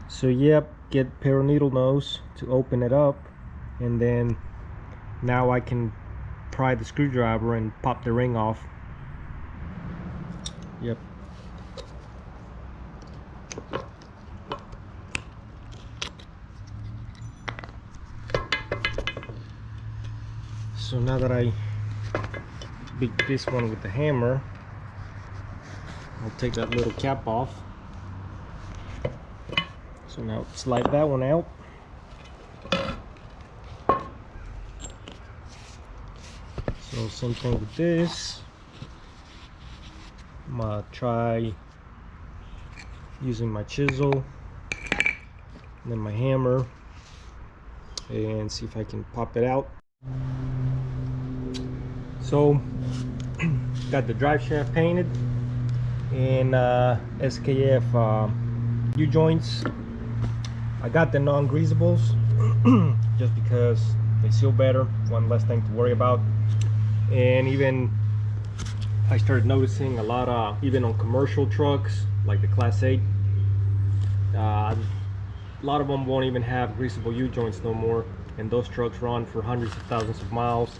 So yep, get pair of needle nose to open it up, and then now I can pry the screwdriver and pop the ring off. Yep. So now that I beat this one with the hammer, I'll take that little cap off. So now slide that one out. So same thing with this. I'm gonna try using my chisel and then my hammer and see if I can pop it out. So got the drive shaft painted in SKF U-joints. I got the non-greasables just because they seal better, one less thing to worry about. And even I started noticing a lot of, even on commercial trucks like the Class 8, a lot of them won't even have greasable U-joints no more, and those trucks run for hundreds of thousands of miles.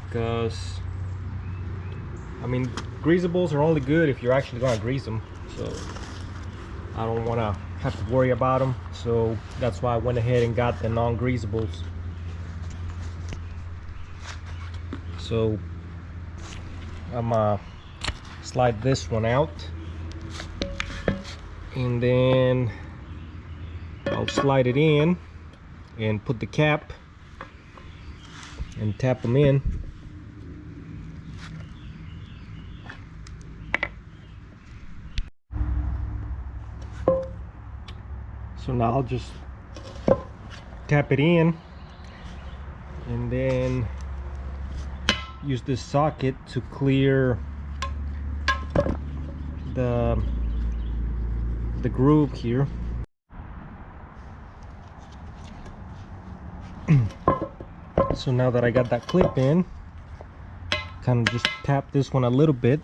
Because I mean, greasables are only good if you're actually gonna grease them, so I don't want to have to worry about them. So that's why I went ahead and got the non-greasables. So I'm gonna slide this one out, and then I'll slide it in and put the cap and tap them in. So now I'll just tap it in and then use this socket to clear the groove here. So now that I got that clip in, kind of just tap this one a little bit,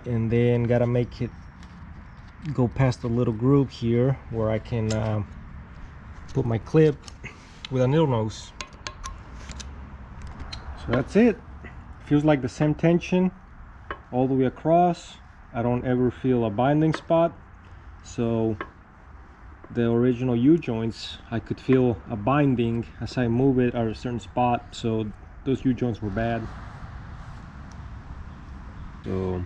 and then gotta make it go past the little groove here where I can put my clip with a needle nose. So that's it. Feels like the same tension all the way across. I don't ever feel a binding spot. So the original U-joints, I could feel a binding as I move it at a certain spot, so those U-joints were bad. So